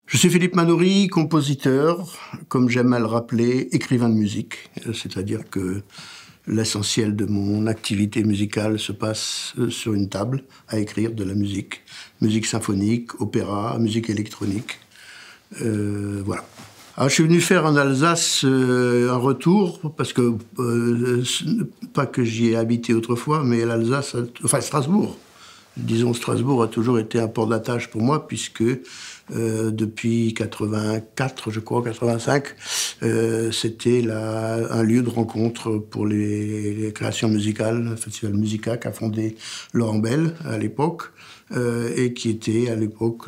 Je suis Philippe Manoury, compositeur, comme j'aime à le rappeler, écrivain de musique. C'est-à-dire que l'essentiel de mon activité musicale se passe sur une table à écrire de la musique. Musique symphonique, opéra, musique électronique. Voilà. Alors, je suis venu faire en Alsace un retour, parce que, pas que j'y ai habité autrefois, mais l'Alsace, enfin Strasbourg. Disons, Strasbourg a toujours été un port d'attache pour moi, puisque depuis 84, je crois, 85, c'était un lieu de rencontre pour les créations musicales, le Festival Musica qu'a fondé Laurent Bell à l'époque, et qui était à l'époque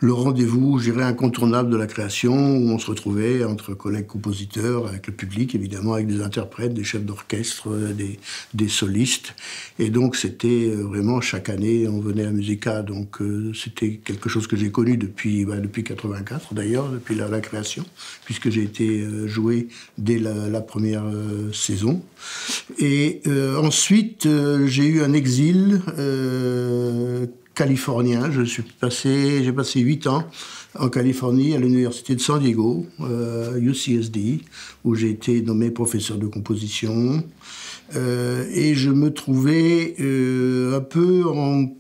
le rendez-vous, je dirais, incontournable de la création, où on se retrouvait entre collègues compositeurs, avec le public, évidemment, avec des interprètes, des chefs d'orchestre, des solistes. Et donc, c'était vraiment, chaque année, on venait à Musica. Donc, c'était quelque chose que j'ai connu depuis 84, d'ailleurs, depuis la création, puisque j'ai été joué dès la première saison. Et ensuite, j'ai eu un exil californien. J'ai passé 8 ans en Californie, à l'université de San Diego, UCSD, où j'ai été nommé professeur de composition. Et je me trouvais un peu en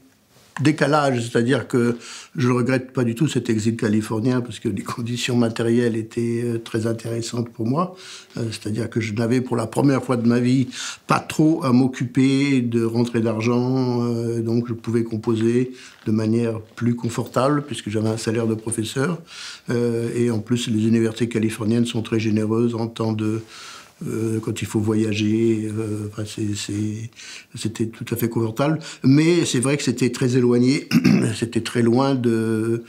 décalage, c'est-à-dire que je ne regrette pas du tout cet exil californien, parce que les conditions matérielles étaient très intéressantes pour moi. C'est-à-dire que je n'avais pour la première fois de ma vie pas trop à m'occuper de rentrée d'argent, donc je pouvais composer de manière plus confortable, puisque j'avais un salaire de professeur. Et en plus, les universités californiennes sont très généreuses en temps de... quand il faut voyager, c'était tout à fait confortable. Mais c'est vrai que c'était très éloigné, c'était très loin de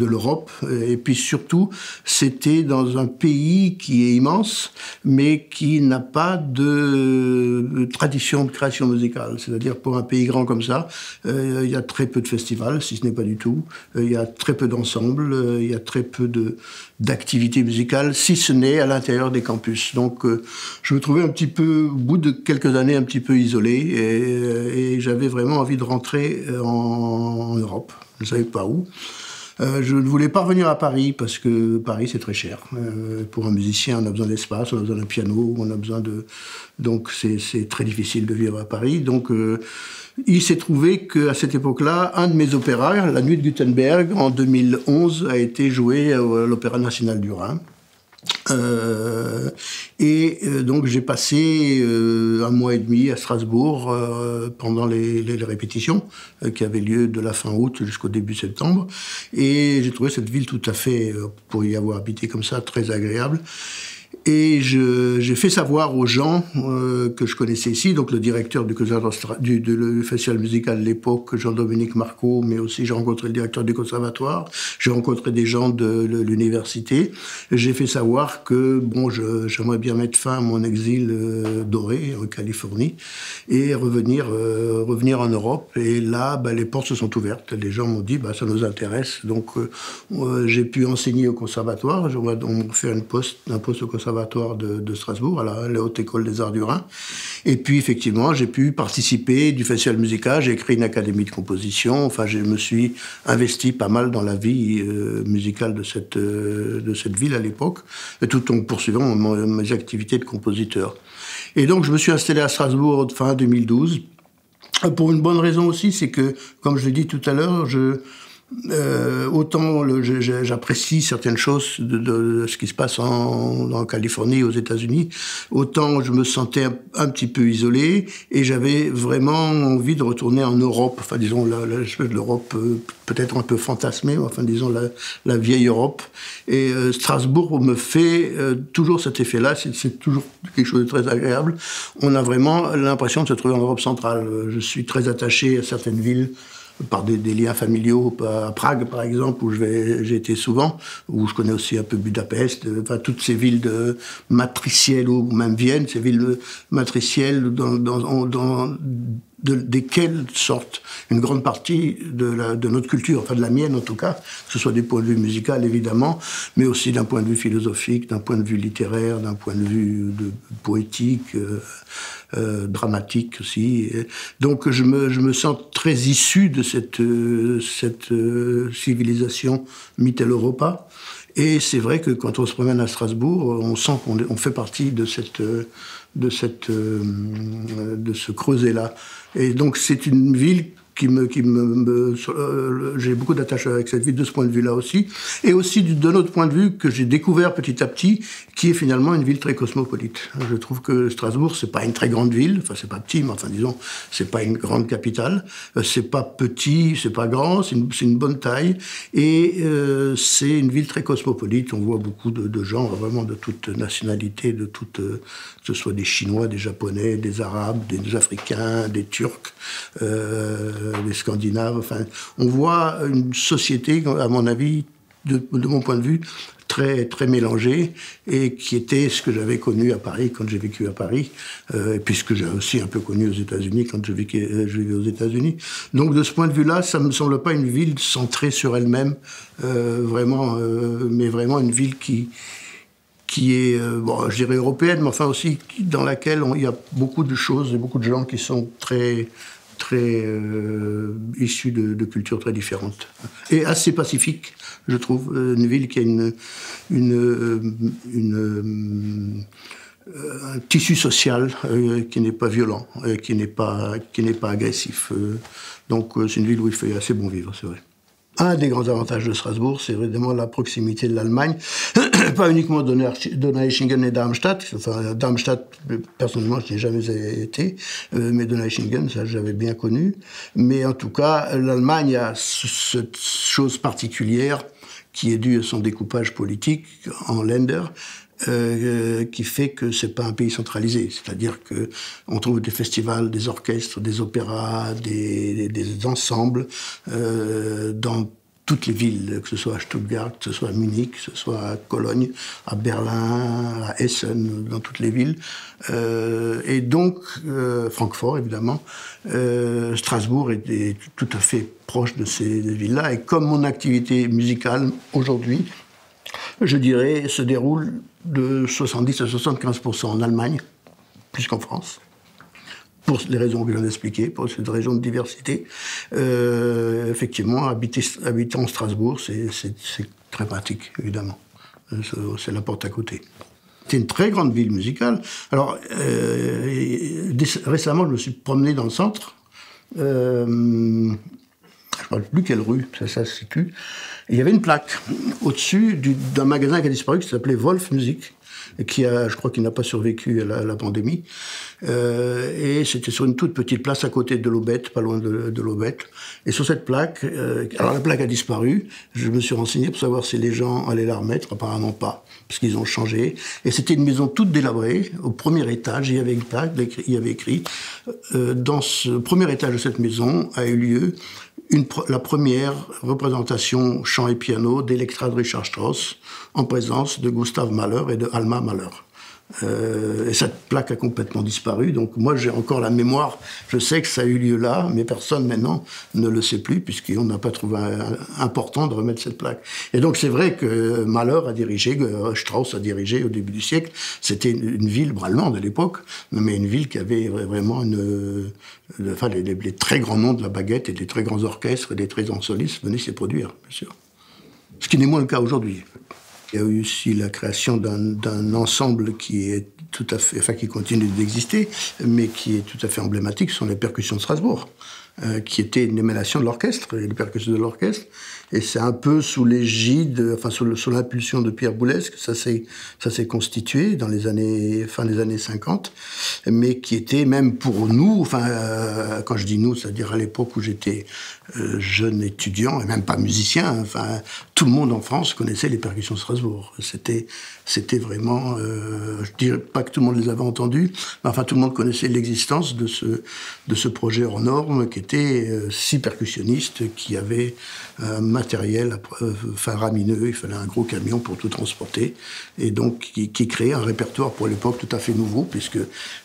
l'Europe. Et puis surtout, c'était dans un pays qui est immense, mais qui n'a pas de tradition de création musicale. C'est-à-dire, pour un pays grand comme ça, il y a très peu de festivals, si ce n'est pas du tout. Il y a très peu d'ensembles, il y a très peu d'activités musicales, si ce n'est à l'intérieur des campus. Donc, je me trouvais un petit peu, au bout de quelques années, un petit peu isolé, et j'avais vraiment envie de rentrer en Europe. Je ne savais pas où. Je ne voulais pas revenir à Paris, parce que Paris, c'est très cher. Pour un musicien, on a besoin d'espace, on a besoin d'un piano, on a besoin de... Donc, c'est très difficile de vivre à Paris. Donc, il s'est trouvé qu'à cette époque-là, un de mes opéras, La Nuit de Gutenberg, en 2011, a été joué à l'Opéra National du Rhin. Donc j'ai passé 1 mois et demi à Strasbourg pendant les répétitions qui avaient lieu de la fin août jusqu'au début septembre, et j'ai trouvé cette ville tout à fait, pour y avoir habité comme ça, très agréable. Et j'ai fait savoir aux gens que je connaissais ici, donc le directeur du festival musical de l'époque, Jean-Dominique Marcot, mais aussi j'ai rencontré le directeur du conservatoire, j'ai rencontré des gens de l'université. J'ai fait savoir que j'aimerais bien mettre fin à mon exil doré en Californie et revenir en Europe. Et là, les portes se sont ouvertes. Les gens m'ont dit, ça nous intéresse. Donc j'ai pu enseigner au conservatoire. On m'a fait un poste au conservatoire de Strasbourg, à la Haute École des Arts du Rhin. Et puis, effectivement, j'ai pu participer du festival musical. J'ai créé une académie de composition. Enfin, je me suis investi pas mal dans la vie musicale de cette ville à l'époque, tout en poursuivant mes activités de compositeur. Et donc, je me suis installé à Strasbourg fin 2012. Pour une bonne raison aussi, c'est que, comme je l'ai dit tout à l'heure, autant j'apprécie certaines choses de ce qui se passe en Californie, aux États-Unis, autant je me sentais un petit peu isolé, et j'avais vraiment envie de retourner en Europe, enfin disons l'Europe peut-être un peu fantasmée, enfin disons la vieille Europe. Et Strasbourg me fait toujours cet effet-là, c'est toujours quelque chose de très agréable. On a vraiment l'impression de se trouver en Europe centrale. Je suis très attaché à certaines villes, par des liens familiaux, à Prague par exemple, où j'ai été souvent, où je connais aussi un peu Budapest, enfin toutes ces villes matricielles, ou même Vienne, ces villes matricielles desquels sortent une grande partie de notre culture, enfin de la mienne en tout cas, que ce soit du point de vue musical évidemment, mais aussi d'un point de vue philosophique, d'un point de vue littéraire, d'un point de vue poétique, dramatique aussi. Donc je me sens très issu de cette civilisation Mitteleuropa. Et c'est vrai que quand on se promène à Strasbourg, on sent qu'on fait partie de ce creuset-là. Et donc c'est une ville j'ai beaucoup d'attachement avec cette ville de ce point de vue-là aussi, et aussi d'un autre point de vue que j'ai découvert petit à petit, qui est finalement une ville très cosmopolite. Je trouve que Strasbourg, c'est pas une très grande ville, enfin c'est pas petit, mais enfin disons, c'est pas une grande capitale, c'est pas petit, c'est pas grand, c'est une bonne taille, et c'est une ville très cosmopolite. On voit beaucoup de gens vraiment de toute nationalité, que ce soit des Chinois, des Japonais, des Arabes, des Africains, des Turcs, des Scandinaves. Enfin, on voit une société, à mon avis, de mon point de vue, très, très mélangée, et qui était ce que j'avais connu à Paris quand j'ai vécu à Paris, et puis ce que j'ai aussi un peu connu aux États-Unis quand je vivais aux États-Unis. Donc de ce point de vue-là, ça ne me semble pas une ville centrée sur elle-même, mais vraiment une ville qui est, je dirais européenne, mais enfin aussi dans laquelle il y a beaucoup de choses et beaucoup de gens qui sont très issus de cultures très différentes. Et assez pacifique, je trouve. Une ville qui a un tissu social qui n'est pas violent, qui n'est pas agressif. Donc c'est une ville où il fait assez bon vivre, c'est vrai. Un des grands avantages de Strasbourg, c'est évidemment la proximité de l'Allemagne, pas uniquement Donaueschingen et Darmstadt. Enfin, Darmstadt, personnellement, je n'y ai jamais été, mais Donaueschingen, ça j'avais bien connu. Mais en tout cas, l'Allemagne a cette chose particulière qui est due à son découpage politique en Länder, qui fait que c'est pas un pays centralisé. C'est-à-dire que on trouve des festivals, des orchestres, des opéras, des ensembles dans toutes les villes, que ce soit à Stuttgart, que ce soit à Munich, que ce soit à Cologne, à Berlin, à Essen, dans toutes les villes. Et donc, Francfort, évidemment, Strasbourg est tout à fait proche de ces villes-là. Et comme mon activité musicale, aujourd'hui, je dirais, se déroule de 70 à 75% en Allemagne, plus qu'en France, pour les raisons que je viens d'expliquer, pour cette raison de diversité. Effectivement, habitant Strasbourg, c'est très pratique, évidemment. C'est la porte à côté. C'est une très grande ville musicale. Alors, récemment, je me suis promené dans le centre. Je ne sais plus quelle rue ça se situe. Et il y avait une plaque au-dessus d'un magasin qui a disparu, qui s'appelait Wolf Music, et je crois qu'il n'a pas survécu à la pandémie. Et c'était sur une toute petite place à côté de l'Aubette, pas loin de l'Aubette. Et sur cette plaque, alors la plaque a disparu. Je me suis renseigné pour savoir si les gens allaient la remettre. Apparemment pas, parce qu'ils ont changé. Et c'était une maison toute délabrée. Au premier étage, il y avait une plaque, il y avait écrit dans ce premier étage de cette maison a eu lieu la première représentation chant et piano d'Electra de Richard Strauss en présence de Gustav Mahler et de Alma Mahler. Et cette plaque a complètement disparu, donc moi j'ai encore la mémoire, je sais que ça a eu lieu là, mais personne maintenant ne le sait plus, puisqu'on n'a pas trouvé important de remettre cette plaque. Et donc c'est vrai que Mahler a dirigé, Strauss a dirigé au début du siècle, c'était une ville allemande à l'époque, mais une ville qui avait vraiment les très grands noms de la baguette et des très grands orchestres et des très grands solistes venaient s'y produire, bien sûr. Ce qui n'est moins le cas aujourd'hui. Il y a eu aussi la création d'un ensemble qui est tout à fait, enfin qui continue d'exister, mais qui est tout à fait emblématique, ce sont les percussions de Strasbourg, qui étaient une émanation de l'orchestre, les percussions de l'orchestre. Et c'est un peu sous l'égide, enfin sous l'impulsion de Pierre Boulez que ça s'est constitué dans fin des années 50, mais qui était même pour nous, enfin quand je dis nous, c'est-à-dire à l'époque où j'étais jeune étudiant et même pas musicien, enfin tout le monde en France connaissait les percussions de Strasbourg. C'était vraiment, je dirais pas pas que tout le monde les avait entendus, mais enfin tout le monde connaissait l'existence de ce projet hors norme qui était si percussionniste, qui avait un matériel faramineux, il fallait un gros camion pour tout transporter, et donc qui créait un répertoire pour l'époque tout à fait nouveau, puisque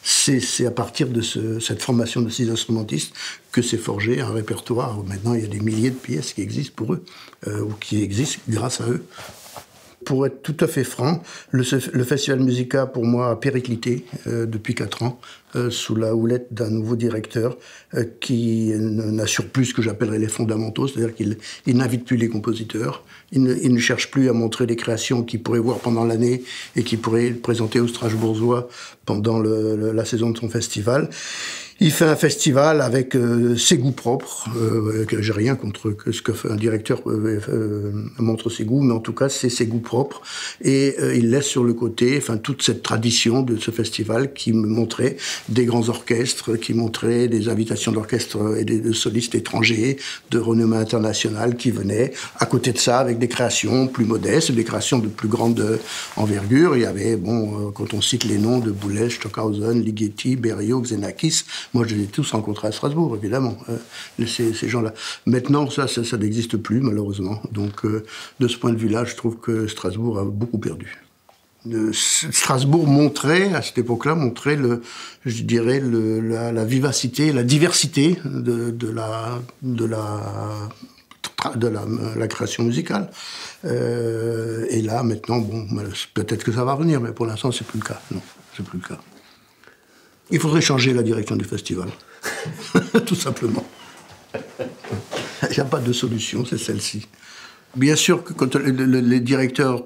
c'est à partir de cette formation de ces instrumentistes que s'est forgé un répertoire. Maintenant, il y a des milliers de pièces qui existent pour eux, ou qui existent grâce à eux. Pour être tout à fait franc, le Festival Musica, pour moi, a périclité depuis 4 ans, sous la houlette d'un nouveau directeur qui n'assure plus ce que j'appellerais les fondamentaux, c'est-à-dire qu'il n'invite plus les compositeurs, il ne cherche plus à montrer des créations qu'il pourrait voir pendant l'année et qu'il pourrait présenter aux Strasbourgeois pendant la saison de son festival. Il fait un festival avec ses goûts propres. J'ai rien contre ce que fait un directeur montre ses goûts, mais en tout cas, c'est ses goûts propres. Et il laisse sur le côté, toute cette tradition de ce festival qui me montrait des grands orchestres, qui montrait des invitations d'orchestres et de solistes étrangers de renommée internationale qui venaient. À côté de ça, avec des créations plus modestes, des créations de plus grande envergure. Il y avait, quand on cite les noms de Boulez, Stockhausen, Ligeti, Berio, Xenakis, moi, je les ai tous rencontrés à Strasbourg, évidemment, ces gens-là. Maintenant, ça n'existe plus, malheureusement. Donc, de ce point de vue-là, je trouve que Strasbourg a beaucoup perdu. Strasbourg montrait, à cette époque-là, la vivacité, la diversité de la création musicale. Et là, maintenant, peut-être que ça va revenir, mais pour l'instant, c'est plus le cas. Non, c'est plus le cas. Il faudrait changer la direction du festival. Tout simplement. Il n'y a pas de solution, c'est celle-ci. Bien sûr que quand les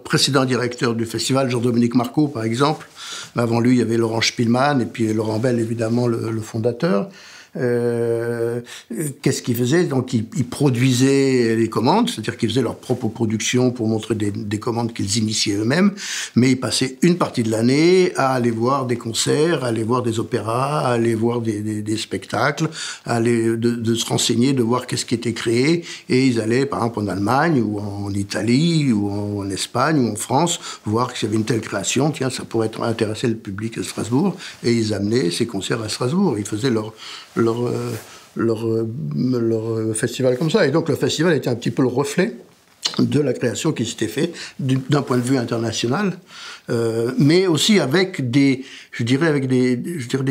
précédents directeurs du festival, Jean-Dominique Marcot, par exemple, avant lui, il y avait Laurent Spielmann, et puis Laurent Bell, évidemment, le fondateur. Qu'est-ce qu'ils faisaient? Donc, ils produisaient les commandes, c'est-à-dire qu'ils faisaient leur propre production pour montrer des commandes qu'ils initiaient eux-mêmes, mais ils passaient une partie de l'année à aller voir des concerts, à aller voir des opéras, à aller voir des spectacles, à aller de se renseigner, de voir qu'est-ce qui était créé, et ils allaient, par exemple, en Allemagne, ou en Italie, ou en Espagne, ou en France, voir qu'il y avait une telle création, tiens, ça pourrait intéresser le public à Strasbourg, et ils amenaient ces concerts à Strasbourg. Ils faisaient leur festival comme ça. Et donc le festival était un petit peu le reflet de la création qui s'était faite d'un point de vue international, mais aussi avec des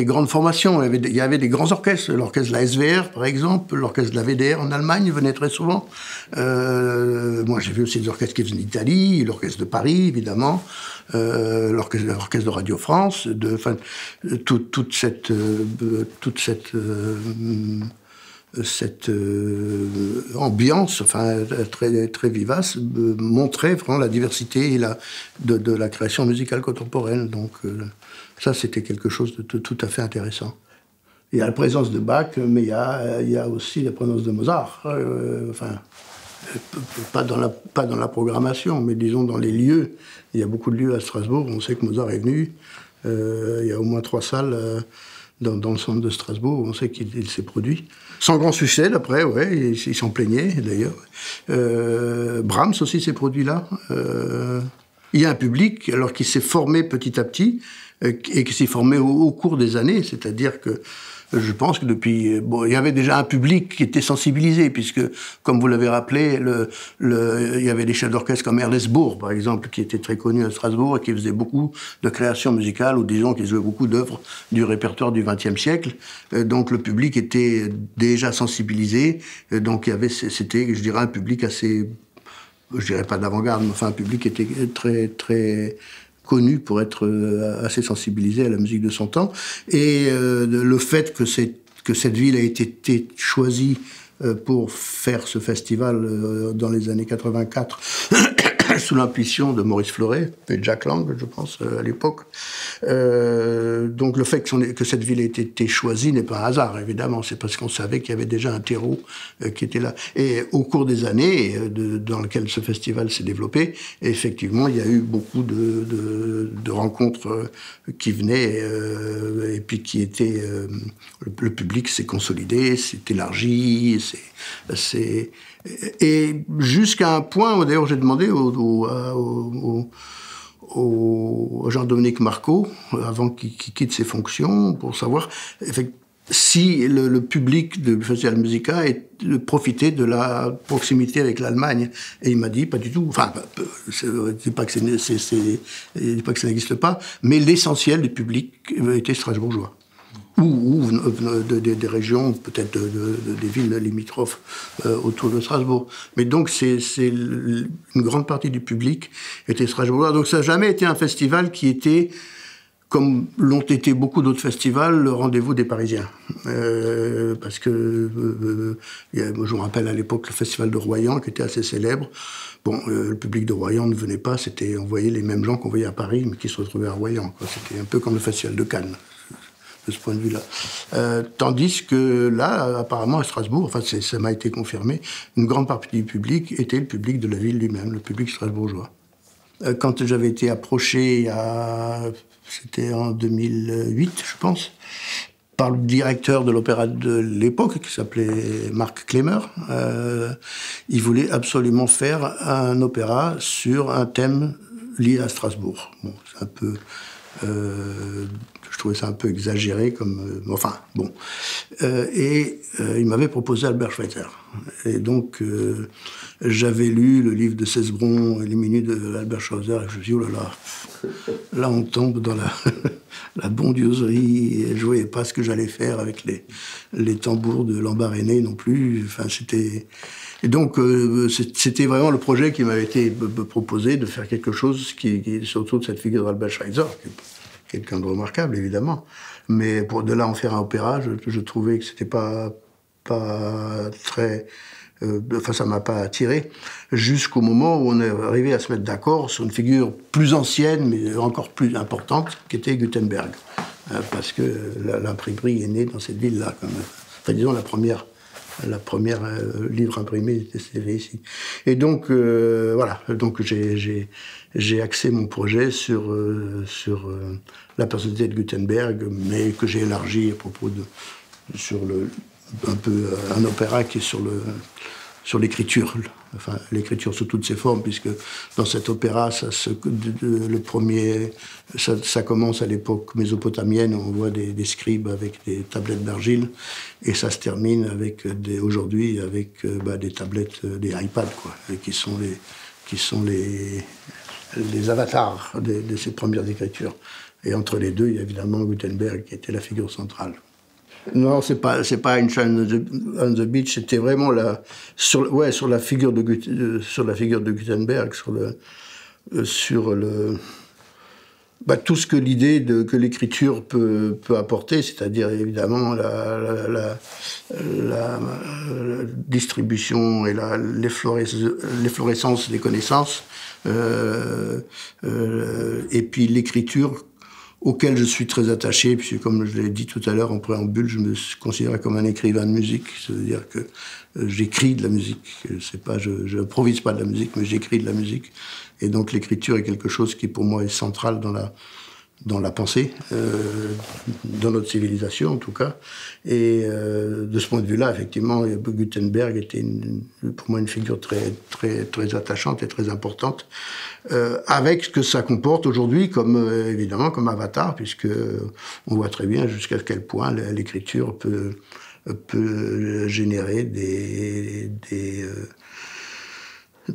grandes formations. Il y avait des grands orchestres, l'orchestre de la SVR par exemple, l'orchestre de la VDR en Allemagne venait très souvent. Moi j'ai vu aussi des orchestres qui venaient d'Italie, l'orchestre de Paris évidemment, l'orchestre de Radio France, toute cette ambiance, très très vivace, montrait vraiment la diversité et de la création musicale contemporaine. Donc ça, c'était quelque chose de tout à fait intéressant. Il y a la présence de Bach, mais il y a aussi la présence de Mozart. Pas dans la programmation, mais disons dans les lieux. Il y a beaucoup de lieux à Strasbourg. On sait que Mozart est venu. Il y a au moins 3 salles dans le centre de Strasbourg. On sait qu'il s'est produit. Sans grand succès, d'après, ouais, il s'en plaignait, d'ailleurs. Brahms aussi s'est produit là. Il y a un public, alors qui s'est formé petit à petit, et qui s'est formé au cours des années, c'est-à-dire que je pense que depuis... il y avait déjà un public qui était sensibilisé, puisque, comme vous l'avez rappelé, il y avait des chefs d'orchestre comme Ernest Bourg, par exemple, qui était très connu à Strasbourg et qui faisait beaucoup de créations musicales, ou disons qui jouait beaucoup d'œuvres du répertoire du XXe siècle. Donc le public était déjà sensibilisé. Donc c'était, je dirais, un public assez... Je dirais pas d'avant-garde, mais un public qui était très, très connu pour être assez sensibilisé à la musique de son temps. Et le fait que cette ville a été choisie pour faire ce festival dans les années 84, sous l'impulsion de Maurice Fleuret et Jack Lang, je pense, à l'époque. Donc le fait que cette ville ait été choisie n'est pas un hasard, évidemment. C'est parce qu'on savait qu'il y avait déjà un terreau qui était là. Et au cours des années dans lesquelles ce festival s'est développé, effectivement, il y a eu beaucoup de rencontres qui venaient et puis qui étaient... le public s'est consolidé, s'est élargi, et jusqu'à un point, d'ailleurs j'ai demandé aux au Jean-Dominique Marcot, avant qu'il quitte ses fonctions, pour savoir si le public du Festival Musica profitait de la proximité avec l'Allemagne. Et il m'a dit, pas du tout. Enfin, je dis pas que ça n'existe pas, mais l'essentiel du public était strasbourgeois. Ou des régions, peut-être des villes limitrophes autour de Strasbourg. Mais donc, une grande partie du public était strasbourgeois. Donc, ça n'a jamais été un festival qui était, comme l'ont été beaucoup d'autres festivals, le rendez-vous des Parisiens. Parce que, je me rappelle à l'époque le festival de Royan, qui était assez célèbre. Bon, le public de Royan ne venait pas, on voyait les mêmes gens qu'on voyait à Paris, mais qui se retrouvaient à Royan, quoi. C'était un peu comme le festival de Cannes, de ce point de vue-là. Tandis que là, apparemment à Strasbourg, enfin ça m'a été confirmé, une grande partie du public était le public de la ville lui-même, le public strasbourgeois. Quand j'avais été approché, c'était en 2008, je pense, par le directeur de l'opéra de l'époque, qui s'appelait Marc Klemmer, il voulait absolument faire un opéra sur un thème lié à Strasbourg. Bon, c'est un peu... je trouvais ça un peu exagéré, enfin, bon. Il m'avait proposé Albert Schweitzer. Et donc, j'avais lu le livre de Cesbron, Les Minutes d'Albert Schweitzer, et je me suis dit, oh là là, on tombe dans la bondieuserie, et je ne voyais pas ce que j'allais faire avec les tambours de Lambaréné non plus. Enfin, c'était... Et donc, c'était vraiment le projet qui m'avait été proposé, de faire quelque chose qui surtout de cette figure d'Albert Schweitzer, qui est quelqu'un de remarquable, évidemment. Mais de là en faire un opéra, je trouvais que c'était pas très... Enfin, ça m'a pas attiré, jusqu'au moment où on est arrivé à se mettre d'accord sur une figure plus ancienne, mais encore plus importante, qui était Gutenberg. Parce que l'imprimerie est née dans cette ville-là, quand même. Enfin, disons, la première livre imprimé était ici. Et donc, voilà. Donc, j'ai axé mon projet sur la personnalité de Gutenberg, mais que j'ai élargi à propos sur un peu un opéra qui est sur l'écriture, enfin l'écriture sous toutes ses formes, puisque dans cet opéra, ça commence à l'époque mésopotamienne, on voit des scribes avec des tablettes d'argile, et ça se termine aujourd'hui avec des tablettes, des iPads, quoi, qui sont les avatars de ces premières écritures. Et entre les deux, il y a évidemment Gutenberg qui était la figure centrale. Non, c'est pas une Shine on the Beach, c'était vraiment sur la figure de Gutenberg, tout ce que l'idée que l'écriture peut apporter, c'est-à-dire évidemment la distribution et l'efflorescence des connaissances, et puis l'écriture auquel je suis très attaché, puisque comme je l'ai dit tout à l'heure en préambule, je me considère comme un écrivain de musique, c'est-à-dire que j'écris de la musique. Je n'improvise pas de la musique, mais j'écris de la musique. Et donc l'écriture est quelque chose qui pour moi est central dans la pensée, dans notre civilisation en tout cas. Et de ce point de vue-là, effectivement, Gutenberg était pour moi une figure très, très, très attachante et très importante, avec ce que ça comporte aujourd'hui, évidemment comme avatar, puisque on voit très bien jusqu'à quel point l'écriture peut générer des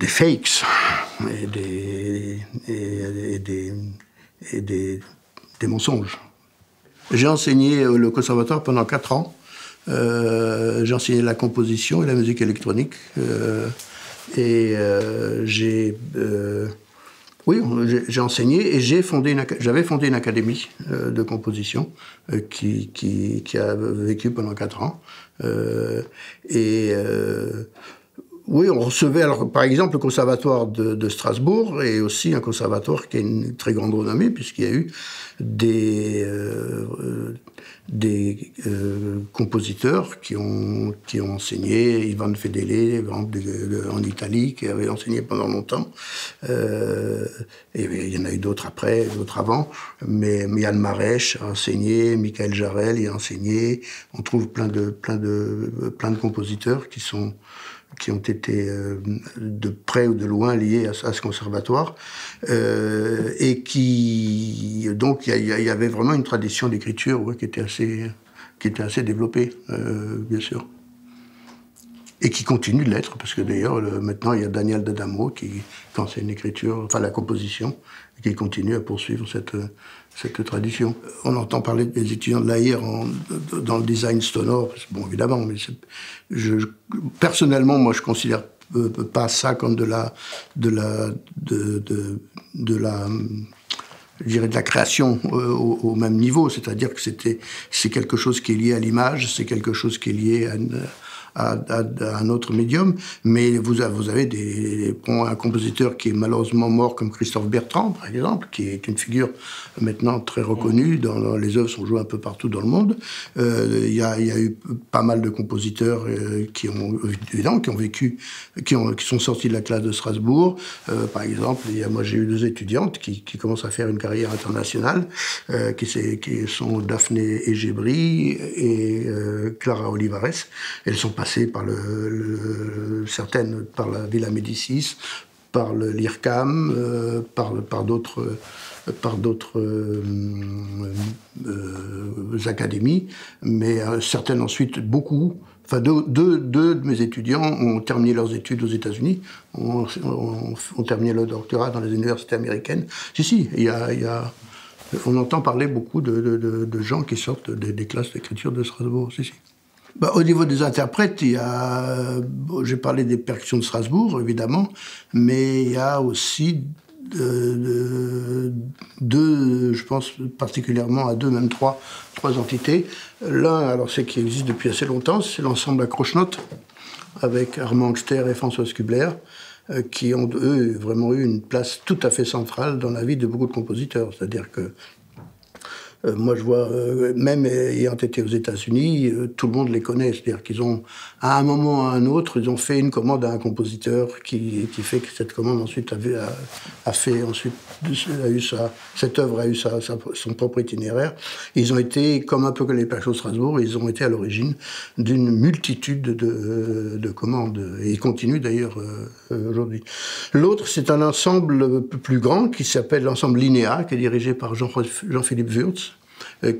fakes et des mensonges. J'ai enseigné le conservatoire pendant 4 ans. J'ai enseigné la composition et la musique électronique. J'ai enseigné et j'avais fondé une académie de composition qui a vécu pendant 4 ans. Oui, on recevait, par exemple, le conservatoire de Strasbourg et aussi un conservatoire qui a une très grande renommée, puisqu'il y a eu des compositeurs qui ont enseigné, Ivan Fedele en Italie, qui avait enseigné pendant longtemps. Et il y en a eu d'autres après, d'autres avant. Mais Yann Marèche a enseigné, Michael Jarel y a enseigné. On trouve plein de compositeurs qui sont qui ont été de près ou de loin liés à ce conservatoire, et qui donc il y avait vraiment une tradition d'écriture qui était assez développée, bien sûr. Et qui continue de l'être, parce que d'ailleurs, maintenant, il y a Daniel D'Adamo qui enseigne l'écriture, enfin la composition, et qui continue à poursuivre cette tradition. On entend parler des étudiants de l'AIR dans le design sonore, bon, évidemment, mais personnellement, moi, je considère pas ça comme de la je dirais de la création au même niveau, c'est-à-dire que c'est quelque chose qui est lié à l'image, c'est quelque chose qui est lié à un autre médium, mais vous avez un compositeur qui est malheureusement mort comme Christophe Bertrand, par exemple, qui est une figure maintenant très reconnue, les œuvres sont jouées un peu partout dans le monde. Il y a eu pas mal de compositeurs qui sont sortis de la classe de Strasbourg. Par exemple, moi j'ai eu 2 étudiantes qui commencent à faire une carrière internationale, qui sont Daphné Egebri et Clara Olivares. Elles sont passées par certaines par la Villa Médicis, par l'IRCAM, par d'autres académies, mais certaines ensuite, beaucoup. Enfin, deux de mes étudiants ont terminé leurs études aux États-Unis, ont terminé leur doctorat dans les universités américaines. Si, on entend parler beaucoup de gens qui sortent des classes d'écriture de Strasbourg. Si. Au niveau des interprètes, j'ai parlé des percussions de Strasbourg, évidemment, mais il y a aussi je pense particulièrement à 2, même 3 entités. L'un, alors c'est qui existe depuis assez longtemps, c'est l'ensemble à Croche-Note, avec Armand Angster et Françoise Kubler, qui ont, eux, vraiment eu une place tout à fait centrale dans la vie de beaucoup de compositeurs. C'est-à-dire que moi, je vois, même ayant été aux États-Unis, tout le monde les connaît. C'est-à-dire qu'ils ont, à un moment ou à un autre, ils ont fait une commande à un compositeur qui fait que cette commande ensuite cette œuvre a eu son propre itinéraire. Ils ont été, comme un peu que les Percussions de Strasbourg, ils ont été à l'origine d'une multitude de commandes. Et ils continuent d'ailleurs aujourd'hui. L'autre, c'est un ensemble plus grand qui s'appelle l'ensemble Linéa, qui est dirigé par Jean-Philippe Wurtz,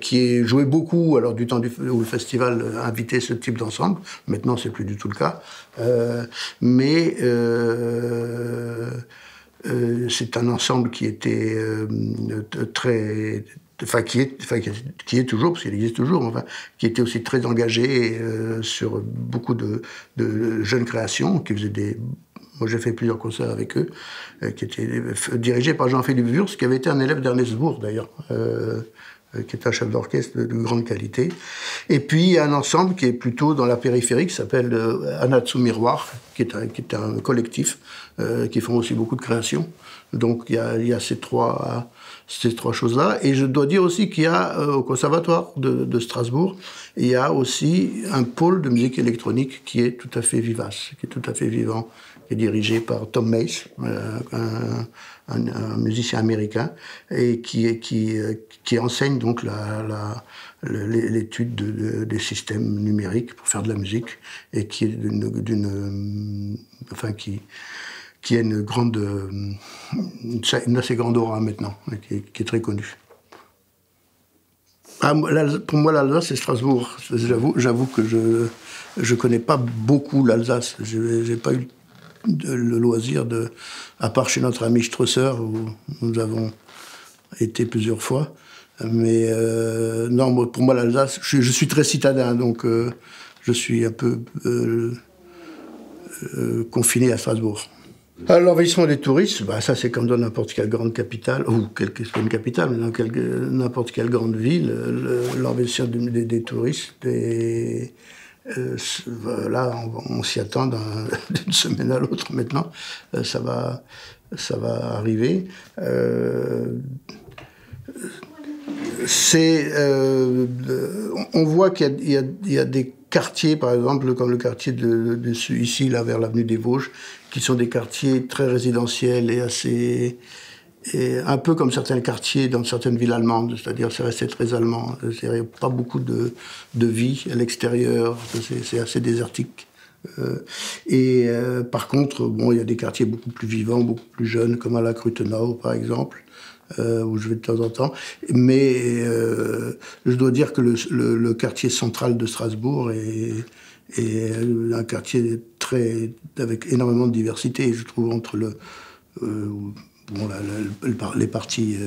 qui est joué beaucoup alors du temps où le festival invitait ce type d'ensemble. Maintenant, c'est plus du tout le cas. Mais c'est un ensemble qui était très... Enfin, qui est toujours, parce qu'il existe toujours, enfin, qui était aussi très engagé sur beaucoup de jeunes créations, qui faisaient moi, j'ai fait plusieurs concerts avec eux, qui étaient dirigés par Jean-Philippe Wurtz, qui avait été un élève d'Ernest Bourg, d'ailleurs, qui est un chef d'orchestre de grande qualité. Et puis, il y a un ensemble qui est plutôt dans la périphérie, qui s'appelle Anatsu Miroir, qui est un collectif, qui font aussi beaucoup de créations. Donc, il y a ces trois choses-là. Et je dois dire aussi qu'il y a, au Conservatoire de Strasbourg, il y a aussi un pôle de musique électronique qui est tout à fait vivace, qui est tout à fait vivant, qui est dirigé par Tom Mace, un musicien américain, et qui enseigne donc l'étude des systèmes numériques pour faire de la musique, et qui est qui a une assez grande aura maintenant, qui est très connue. Pour moi, l'Alsace, c'est Strasbourg. J'avoue que je connais pas beaucoup l'Alsace. J'ai pas eu le loisir à part chez notre ami Strasser, où nous avons été plusieurs fois. Mais non, pour moi, l'Alsace, je suis très citadin, donc je suis un peu confiné à Strasbourg. Alors, l'envahissement des touristes, ça c'est comme dans n'importe quelle grande capitale, ou une capitale, mais dans n'importe quelle grande ville, l'envahissement des touristes, là on s'y attend d'une semaine à l'autre maintenant, ça va arriver. On voit qu'il y a des quartiers, par exemple, comme le quartier ici, là, vers l'avenue des Vosges, qui sont des quartiers très résidentiels et un peu comme certains quartiers dans certaines villes allemandes, c'est-à-dire c'est resté très allemand. Il n'y a pas beaucoup de vie à l'extérieur, c'est assez désertique Par contre, bon, il y a des quartiers beaucoup plus vivants, beaucoup plus jeunes, comme à la Krutenau, par exemple, où je vais de temps en temps. Mais je dois dire que le quartier central de Strasbourg est un quartier avec énormément de diversité, je trouve, entre les parties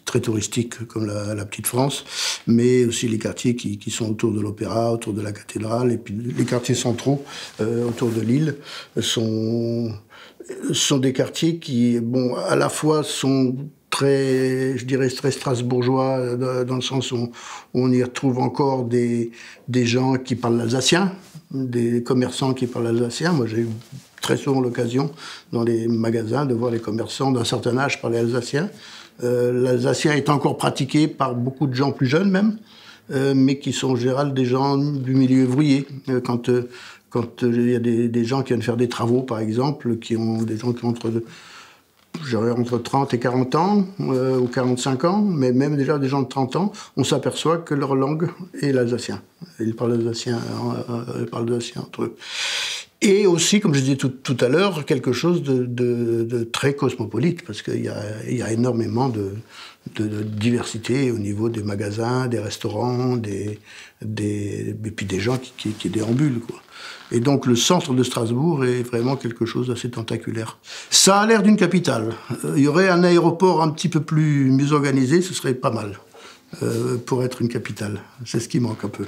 très touristiques comme la Petite France, mais aussi les quartiers qui sont autour de l'Opéra, autour de la cathédrale, et puis les quartiers centraux autour de Lille sont des quartiers qui, bon, à la fois sont très, je dirais, très strasbourgeois, dans le sens où on y retrouve encore des gens qui parlent l'alsacien, des commerçants qui parlent l'alsacien. Moi, j'ai eu très souvent l'occasion, dans les magasins, de voir les commerçants d'un certain âge parler alsacien. L'alsacien est encore pratiqué par beaucoup de gens plus jeunes même, mais qui sont en général des gens du milieu ouvrier. Quand il y a des gens qui viennent faire des travaux, par exemple, des gens qui ont entre 30 et 40 ans, ou 45 ans, mais même déjà des gens de 30 ans, on s'aperçoit que leur langue est l'alsacien. Ils parlent alsacien entre eux. Et aussi, comme je disais tout à l'heure, quelque chose de très cosmopolite, parce qu'il y a énormément de diversité au niveau des magasins, des restaurants, et puis des gens qui déambulent, quoi. Et donc le centre de Strasbourg est vraiment quelque chose d'assez tentaculaire. Ça a l'air d'une capitale. Il y aurait un aéroport un petit peu mieux organisé, ce serait pas mal pour être une capitale. C'est ce qui manque un peu.